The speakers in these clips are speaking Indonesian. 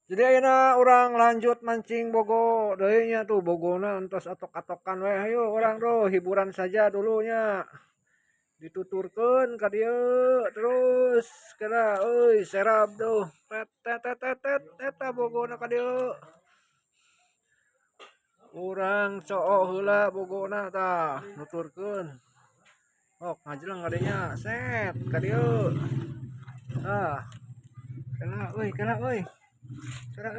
Jadi ayeuna urang lanjut mancing bogo deui nya tuh bogona entos atok-atokan we hayu urang tuh hiburan saja dulunya. Dituturkeun ka dieu terus kena euy serab tuh tet tet tet tet tet eta bogona ka dieu. Urang coo heula bogona tah nuturkeun. Oh ngajleng ka dieu nya set ka dieu. Tah kena euy. Kena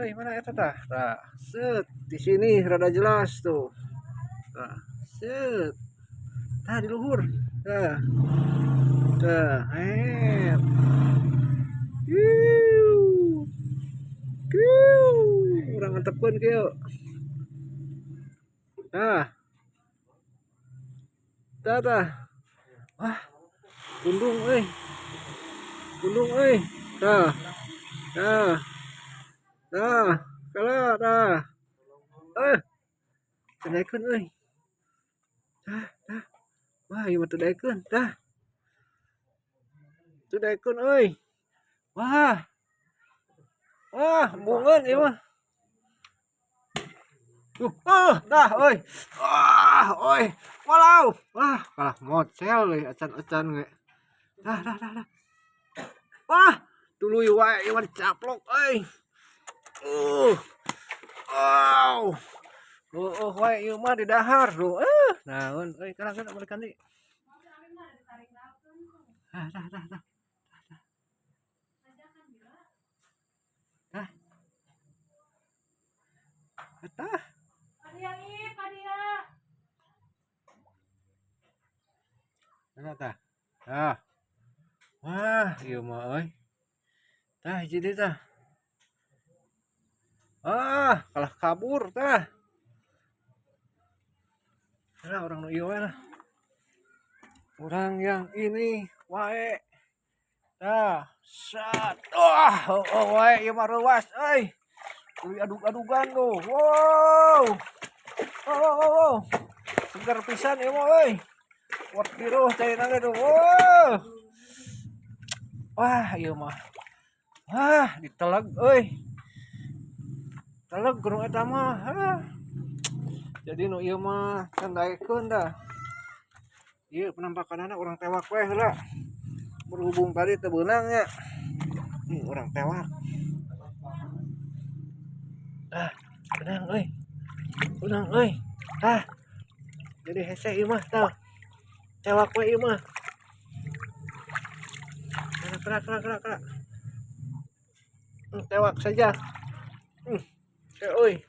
euy mana eta tah? Tah, set di sini rada jelas tuh. Tah, set. Tah di luhur. Tah. Tah, Kiu. Kiu. Urang ngantepkeun kieu. Tah. Tah. Wah, gundung euy. Gundung euy. Tah. Tah. Tah. Kala tah. Teu euy. Tah. Wah, ieu mah teu daekeun. Tah. Teu daekeun euy. Wah. Wah, embungeun ieu mah. Dah euy. Euy. Walau. Wah, kalah mocel euy acan-acan ge. Dah. Wah, tuluy wae ieu mah dicaplok euy. Wow. Wae ieu mah di dahar tuh. Naon euy kana balikan deui. Dah. Tah. Mana tah? Tah. Wah, ieu mah euy. Tah hiji deui tah. Kalah kabur tah. Nah, orang nu ieu we lah. Orang yang ini wae. Tah, sat. Wae ieu mah reuas euy. Tuluy adug-adugan tuh. Wow. Seger pisan ieu mah euy. Wat biruh cairna ge tuh. Wow. Wah, ieu mah. Wah, diteleg euy. Teleg gunung eta mah. Jadi nu ieu mah can daekeun dah. Ieu penampakanana urang tewak we heula. Berhubung tadi teu beunang nya. Urang tewak. Beunang euy. Tah. Jadi hese ieu mah tah. Tewak we ieu mah. Kena. Tewak saja. Euy.